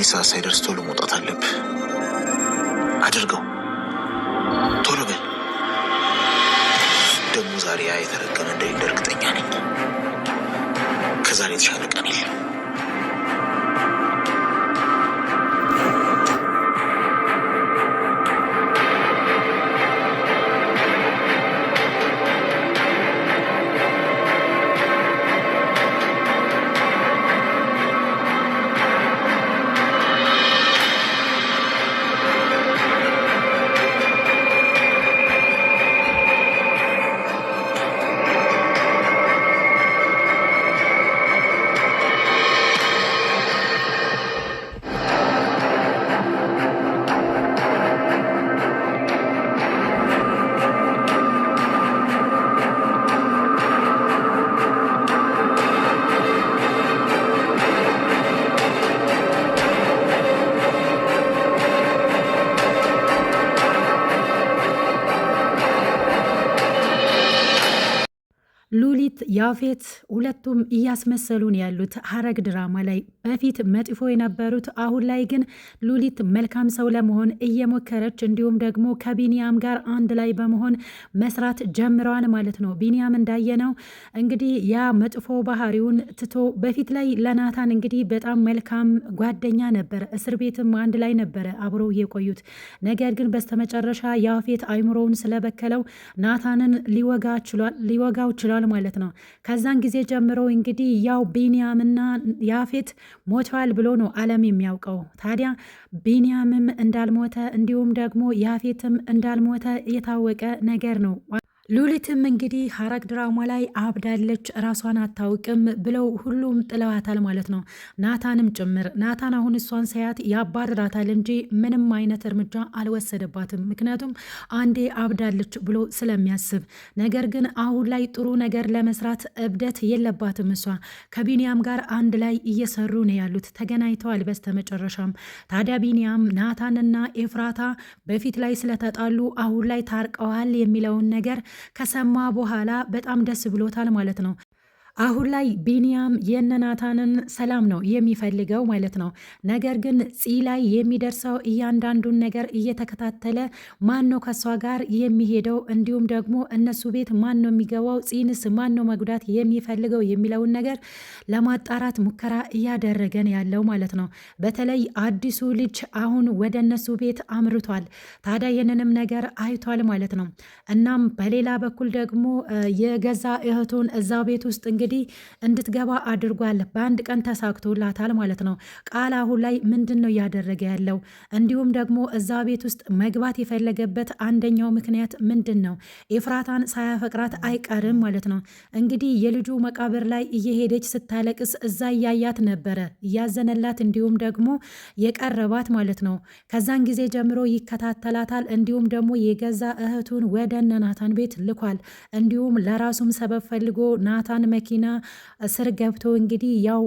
ሰዓት ሳይደርስ ቶሎ መውጣት አለብህ። አድርገው፣ ቶሎ በል። ደግሞ ዛሬ ያ የተረገመ እንደሌለ እርግጠኛ ነኝ። ከዛሬ የተሻለ ቀን የለም። ሉሊት ያፌት ሁለቱም እያስመሰሉን ያሉት ሐረግ ድራማ ላይ በፊት መጥፎ የነበሩት አሁን ላይ ግን ሉሊት መልካም ሰው ለመሆን እየሞከረች እንዲሁም ደግሞ ከቢኒያም ጋር አንድ ላይ በመሆን መስራት ጀምረዋል ማለት ነው። ቢኒያም እንዳየነው እንግዲህ ያ መጥፎ ባህሪውን ትቶ በፊት ላይ ለናታን እንግዲህ በጣም መልካም ጓደኛ ነበረ። እስር ቤትም አንድ ላይ ነበረ አብረው የቆዩት። ነገር ግን በስተመጨረሻ ያፌት አይምሮውን ስለበከለው ናታንን ሊወጋው ችሏል ማለት ነው። ከዛን ጊዜ ጀምሮ እንግዲህ ያው ቢኒያምና ያፌት ሞተዋል ብሎ ነው ዓለም የሚያውቀው። ታዲያ ቢኒያምም እንዳልሞተ እንዲሁም ደግሞ ያፌትም እንዳልሞተ የታወቀ ነገር ነው። ሉሊትም እንግዲህ ሐረግ ድራማ ላይ አብዳለች፣ ራሷን አታውቅም ብለው ሁሉም ጥለዋታል ማለት ነው፣ ናታንም ጭምር። ናታን አሁን እሷን ሳያት ያባርራታል እንጂ ምንም አይነት እርምጃ አልወሰደባትም፣ ምክንያቱም አንዴ አብዳለች ብሎ ስለሚያስብ። ነገር ግን አሁን ላይ ጥሩ ነገር ለመስራት እብደት የለባትም እሷ። ከቢኒያም ጋር አንድ ላይ እየሰሩ ነው ያሉት፣ ተገናኝተዋል በስተመጨረሻም። ታዲያ ቢኒያም ናታንና ኤፍራታ በፊት ላይ ስለተጣሉ አሁን ላይ ታርቀዋል የሚለውን ነገር ከሰማ በኋላ በጣም ደስ ብሎታል ማለት ነው። አሁን ላይ ቢኒያም የነናታንን ሰላም ነው የሚፈልገው ማለት ነው። ነገር ግን ፂ ላይ የሚደርሰው እያንዳንዱን ነገር እየተከታተለ ማን ነው ከሷ ጋር የሚሄደው እንዲሁም ደግሞ እነሱ ቤት ማን ነው የሚገባው፣ ፂንስ ማን ነው መጉዳት የሚፈልገው የሚለውን ነገር ለማጣራት ሙከራ እያደረገን ያለው ማለት ነው። በተለይ አዲሱ ልጅ አሁን ወደ እነሱ ቤት አምርቷል። ታዲያ ይህንንም ነገር አይቷል ማለት ነው። እናም በሌላ በኩል ደግሞ የገዛ እህቱን እዛ ቤት ውስጥ እንግዲህ እንድትገባ አድርጓል። በአንድ ቀን ተሳክቶላታል ማለት ነው። ቃል አሁን ላይ ምንድን ነው እያደረገ ያለው? እንዲሁም ደግሞ እዛ ቤት ውስጥ መግባት የፈለገበት አንደኛው ምክንያት ምንድን ነው? ኤፍራታን ሳያፈቅራት አይቀርም ማለት ነው። እንግዲህ የልጁ መቃብር ላይ እየሄደች ስታለቅስ እዛ እያያት ነበረ፣ እያዘነላት እንዲሁም ደግሞ የቀረባት ማለት ነው። ከዛን ጊዜ ጀምሮ ይከታተላታል። እንዲሁም ደግሞ የገዛ እህቱን ወደ እነ ናታን ቤት ልኳል። እንዲሁም ለራሱም ሰበብ ፈልጎ ናታን መኪና ስር ገብቶ እንግዲህ ያው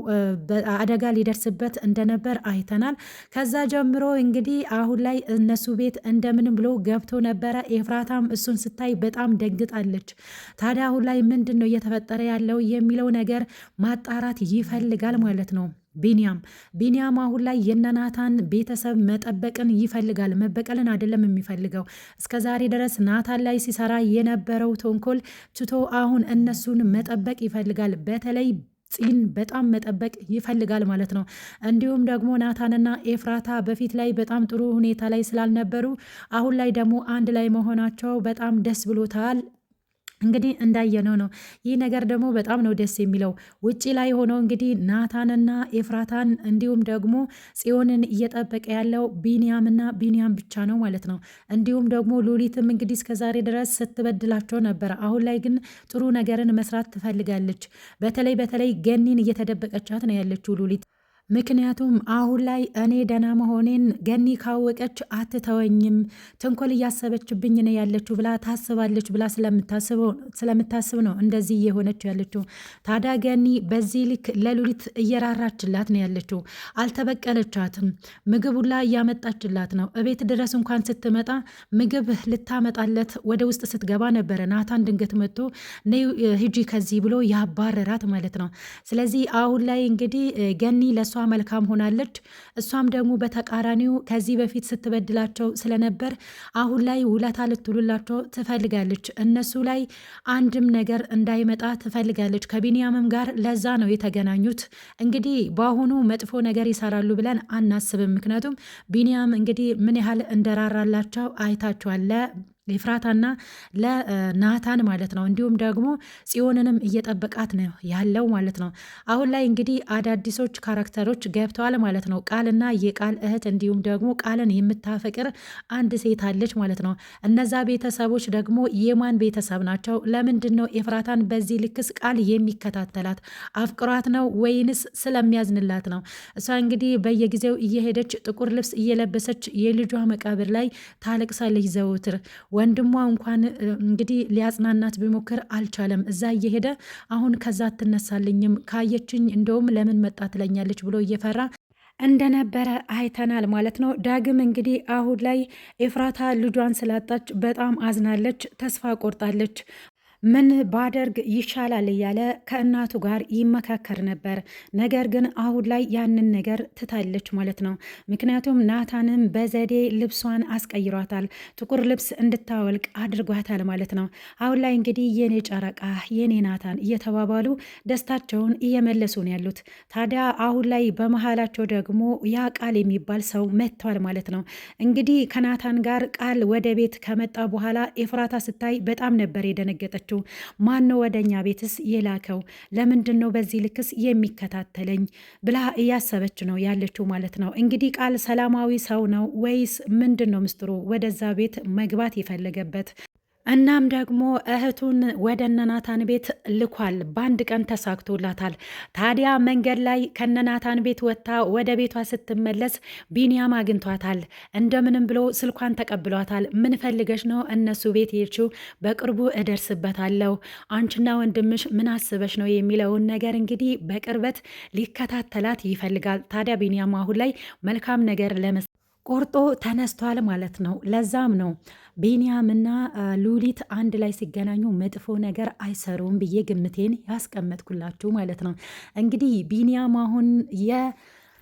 አደጋ ሊደርስበት እንደነበር አይተናል። ከዛ ጀምሮ እንግዲህ አሁን ላይ እነሱ ቤት እንደምንም ብሎ ገብቶ ነበረ። ኤፍራታም እሱን ስታይ በጣም ደንግጣለች። ታዲያ አሁን ላይ ምንድን ነው እየተፈጠረ ያለው የሚለው ነገር ማጣራት ይፈልጋል ማለት ነው። ቢኒያም አሁን ላይ የነናታን ቤተሰብ መጠበቅን ይፈልጋል፣ መበቀልን አይደለም የሚፈልገው። እስከ ዛሬ ድረስ ናታን ላይ ሲሰራ የነበረው ተንኮል ትቶ አሁን እነሱን መጠበቅ ይፈልጋል። በተለይ ፂን በጣም መጠበቅ ይፈልጋል ማለት ነው። እንዲሁም ደግሞ ናታንና ኤፍራታ በፊት ላይ በጣም ጥሩ ሁኔታ ላይ ስላልነበሩ አሁን ላይ ደግሞ አንድ ላይ መሆናቸው በጣም ደስ ብሎታል። እንግዲህ እንዳየነው ነው። ይህ ነገር ደግሞ በጣም ነው ደስ የሚለው። ውጪ ላይ ሆነው እንግዲህ ናታንና ኤፍራታን እንዲሁም ደግሞ ጽዮንን እየጠበቀ ያለው ቢኒያምና ቢኒያም ብቻ ነው ማለት ነው። እንዲሁም ደግሞ ሉሊትም እንግዲህ እስከዛሬ ድረስ ስትበድላቸው ነበረ። አሁን ላይ ግን ጥሩ ነገርን መስራት ትፈልጋለች። በተለይ ገኒን እየተደበቀቻት ነው ያለችው ሉሊት። ምክንያቱም አሁን ላይ እኔ ደህና መሆኔን ገኒ ካወቀች አትተወኝም፣ ተንኮል እያሰበችብኝ ነው ያለችው ብላ ታስባለች ብላ ስለምታስብ ነው እንደዚህ እየሆነች ያለችው። ታዲያ ገኒ በዚህ ልክ ለሉሊት እየራራችላት ነው ያለችው። አልተበቀለቻትም። ምግቡላ እያመጣችላት ነው። እቤት ድረስ እንኳን ስትመጣ ምግብ ልታመጣለት ወደ ውስጥ ስትገባ ነበረ ናታን ድንገት መጥቶ ነይ ሂጂ ከዚህ ብሎ ያባረራት ማለት ነው። ስለዚህ አሁን ላይ እንግዲህ ገኒ ለሷ መልካም ሆናለች። እሷም ደግሞ በተቃራኒው ከዚህ በፊት ስትበድላቸው ስለነበር አሁን ላይ ውለታ ልትውሉላቸው ትፈልጋለች። እነሱ ላይ አንድም ነገር እንዳይመጣ ትፈልጋለች ከቢንያምም ጋር። ለዛ ነው የተገናኙት። እንግዲህ በአሁኑ መጥፎ ነገር ይሰራሉ ብለን አናስብም። ምክንያቱም ቢንያም እንግዲህ ምን ያህል እንደራራላቸው አይታችኋል። ኤፍራታና ለናታን ማለት ነው። እንዲሁም ደግሞ ጽዮንንም እየጠበቃት ነው ያለው ማለት ነው። አሁን ላይ እንግዲህ አዳዲሶች ካራክተሮች ገብተዋል ማለት ነው። ቃልና የቃል እህት እንዲሁም ደግሞ ቃልን የምታፈቅር አንድ ሴት አለች ማለት ነው። እነዛ ቤተሰቦች ደግሞ የማን ቤተሰብ ናቸው? ለምንድን ነው ኤፍራታን በዚህ ልክስ ቃል የሚከታተላት? አፍቅሯት ነው ወይንስ ስለሚያዝንላት ነው? እሷ እንግዲህ በየጊዜው እየሄደች ጥቁር ልብስ እየለበሰች የልጇ መቃብር ላይ ታለቅሳለች ዘውትር። ወንድሟ እንኳን እንግዲህ ሊያጽናናት ቢሞክር አልቻለም። እዛ እየሄደ አሁን ከዛ አትነሳልኝም፣ ካየችኝ እንደውም ለምን መጣ ትለኛለች ብሎ እየፈራ እንደነበረ አይተናል ማለት ነው። ዳግም እንግዲህ አሁን ላይ ኤፍራታ ልጇን ስላጣች በጣም አዝናለች፣ ተስፋ ቆርጣለች። ምን ባደርግ ይሻላል እያለ ከእናቱ ጋር ይመካከር ነበር። ነገር ግን አሁን ላይ ያንን ነገር ትታለች ማለት ነው። ምክንያቱም ናታንም በዘዴ ልብሷን አስቀይሯታል፣ ጥቁር ልብስ እንድታወልቅ አድርጓታል ማለት ነው። አሁን ላይ እንግዲህ የኔ ጨረቃ የኔ ናታን እየተባባሉ ደስታቸውን እየመለሱ ነው ያሉት። ታዲያ አሁን ላይ በመሀላቸው ደግሞ ያ ቃል የሚባል ሰው መጥቷል ማለት ነው። እንግዲህ ከናታን ጋር ቃል ወደ ቤት ከመጣ በኋላ ኤፍራታ ስታይ በጣም ነበር የደነገጠች። ማን ነው ወደኛ ቤትስ የላከው? ለምንድን ነው በዚህ ልክስ የሚከታተለኝ ብላ እያሰበች ነው ያለችው ማለት ነው። እንግዲህ ቃል ሰላማዊ ሰው ነው ወይስ ምንድን ነው ምስጢሩ ወደዛ ቤት መግባት የፈለገበት? እናም ደግሞ እህቱን ወደ ነናታን ቤት ልኳል። በአንድ ቀን ተሳክቶላታል። ታዲያ መንገድ ላይ ከነናታን ቤት ወጥታ ወደ ቤቷ ስትመለስ ቢንያም አግኝቷታል። እንደምንም ብሎ ስልኳን ተቀብሏታል። ምን ፈልገሽ ነው እነሱ ቤት ሄድሽው? በቅርቡ እደርስበታለሁ። አንቺና ወንድምሽ ምን አስበሽ ነው የሚለውን ነገር እንግዲህ በቅርበት ሊከታተላት ይፈልጋል። ታዲያ ቢንያም አሁን ላይ መልካም ነገር ቆርጦ ተነስቷል ማለት ነው። ለዛም ነው ቢንያምና ሉሊት አንድ ላይ ሲገናኙ መጥፎ ነገር አይሰሩም ብዬ ግምቴን ያስቀመጥኩላችሁ ማለት ነው። እንግዲህ ቢንያም አሁን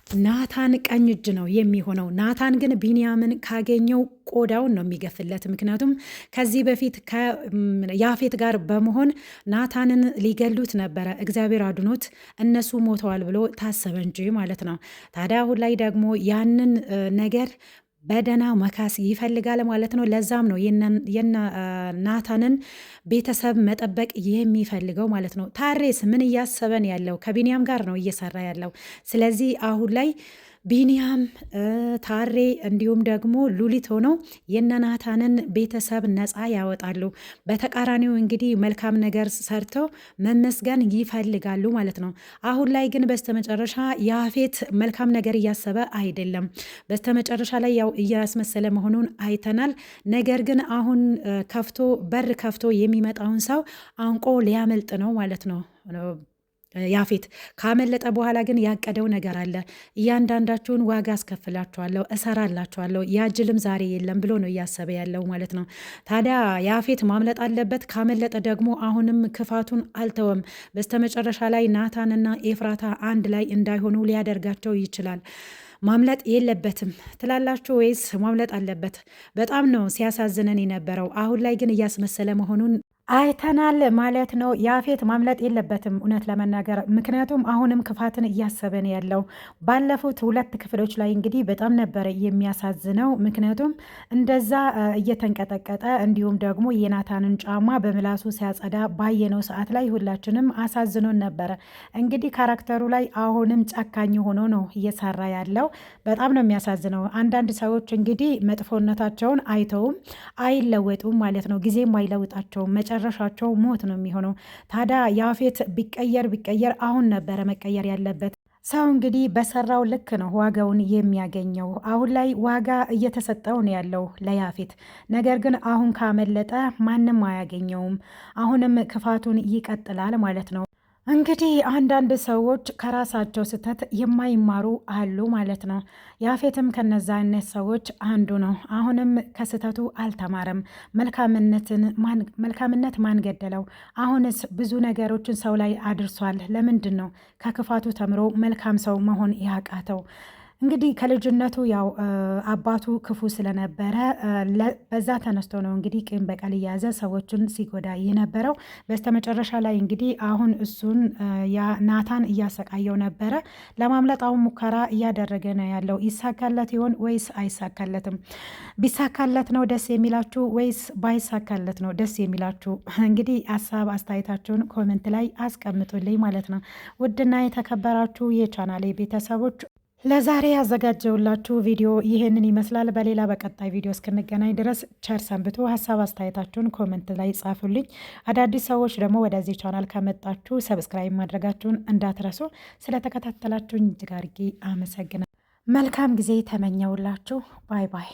ናታን ቀኝ እጅ ነው የሚሆነው። ናታን ግን ቢንያምን ካገኘው ቆዳውን ነው የሚገፍለት። ምክንያቱም ከዚህ በፊት ከያፌት ጋር በመሆን ናታንን ሊገሉት ነበረ፣ እግዚአብሔር አድኖት እነሱ ሞተዋል ብሎ ታሰበ እንጂ ማለት ነው። ታዲያ አሁን ላይ ደግሞ ያንን ነገር በደህና መካስ ይፈልጋል ማለት ነው። ለዛም ነው ናታንን ቤተሰብ መጠበቅ የሚፈልገው ማለት ነው። ታሬስ ምን እያሰበን ያለው? ከቢንያም ጋር ነው እየሰራ ያለው። ስለዚህ አሁን ላይ ቢንያም ታሬ እንዲሁም ደግሞ ሉሊት ሆነው የነናታንን ቤተሰብ ነፃ ያወጣሉ። በተቃራኒው እንግዲህ መልካም ነገር ሰርተው መመስገን ይፈልጋሉ ማለት ነው። አሁን ላይ ግን በስተመጨረሻ ያፌት መልካም ነገር እያሰበ አይደለም። በስተመጨረሻ ላይ ያው እያስመሰለ መሆኑን አይተናል። ነገር ግን አሁን በር ከፍቶ የሚመጣውን ሰው አንቆ ሊያመልጥ ነው ማለት ነው። ያፌት ካመለጠ በኋላ ግን ያቀደው ነገር አለ። እያንዳንዳችሁን ዋጋ አስከፍላችኋለሁ፣ እሰራላችኋለሁ፣ ያጅልም ዛሬ የለም ብሎ ነው እያሰበ ያለው ማለት ነው። ታዲያ ያፌት ማምለጥ አለበት። ካመለጠ ደግሞ አሁንም ክፋቱን አልተወም። በስተመጨረሻ ላይ ናታንና ኤፍራታ አንድ ላይ እንዳይሆኑ ሊያደርጋቸው ይችላል። ማምለጥ የለበትም ትላላችሁ ወይስ ማምለጥ አለበት? በጣም ነው ሲያሳዝነን የነበረው። አሁን ላይ ግን እያስመሰለ መሆኑን አይተናል ማለት ነው። ያፌት ማምለጥ የለበትም እውነት ለመናገር ምክንያቱም አሁንም ክፋትን እያሰበን ያለው። ባለፉት 2 ክፍሎች ላይ እንግዲህ በጣም ነበረ የሚያሳዝነው። ምክንያቱም እንደዛ እየተንቀጠቀጠ እንዲሁም ደግሞ የናታንን ጫማ በምላሱ ሲያጸዳ ባየነው ሰዓት ላይ ሁላችንም አሳዝኖን ነበረ። እንግዲህ ካራክተሩ ላይ አሁንም ጨካኝ ሆኖ ነው እየሰራ ያለው። በጣም ነው የሚያሳዝነው። አንዳንድ ሰዎች እንግዲህ መጥፎነታቸውን አይተውም አይለወጡም ማለት ነው። ጊዜም አይለውጣቸውም። መጨረሻቸው ሞት ነው የሚሆነው። ታዲያ ያፌት ቢቀየር አሁን ነበረ መቀየር ያለበት። ሰው እንግዲህ በሰራው ልክ ነው ዋጋውን የሚያገኘው። አሁን ላይ ዋጋ እየተሰጠው ነው ያለው ለያፌት። ነገር ግን አሁን ካመለጠ ማንም አያገኘውም። አሁንም ክፋቱን ይቀጥላል ማለት ነው። እንግዲህ አንዳንድ ሰዎች ከራሳቸው ስህተት የማይማሩ አሉ ማለት ነው። ያፌትም ከነዛ አይነት ሰዎች አንዱ ነው። አሁንም ከስህተቱ አልተማረም። መልካምነት ማን ገደለው? አሁንስ ብዙ ነገሮችን ሰው ላይ አድርሷል። ለምንድን ነው ከክፋቱ ተምሮ መልካም ሰው መሆን ያቃተው? እንግዲህ ከልጅነቱ ያው አባቱ ክፉ ስለነበረ በዛ ተነስቶ ነው እንግዲህ ቂም በቀል እያዘ ሰዎችን ሲጎዳ የነበረው። በስተመጨረሻ ላይ እንግዲህ አሁን እሱን ናታን እያሰቃየው ነበረ። ለማምለጥ አሁን ሙከራ እያደረገ ነው ያለው። ይሳካለት ይሆን ወይስ አይሳካለትም? ቢሳካለት ነው ደስ የሚላችሁ ወይስ ባይሳካለት ነው ደስ የሚላችሁ? እንግዲህ ሀሳብ አስተያየታችሁን ኮመንት ላይ አስቀምጡልኝ ማለት ነው። ውድና የተከበራችሁ የቻናሌ ቤተሰቦች ለዛሬ ያዘጋጀውላችሁ ቪዲዮ ይህንን ይመስላል። በሌላ በቀጣይ ቪዲዮ እስክንገናኝ ድረስ ቸር ሰንብቱ። ሀሳብ አስተያየታችሁን ኮመንት ላይ ጻፉልኝ። አዳዲስ ሰዎች ደግሞ ወደዚህ ቻናል ከመጣችሁ ሰብስክራይብ ማድረጋችሁን እንዳትረሱ። ስለተከታተላችሁኝ እጅግ አድርጌ አመሰግናለሁ። መልካም ጊዜ ተመኘውላችሁ። ባይ ባይ።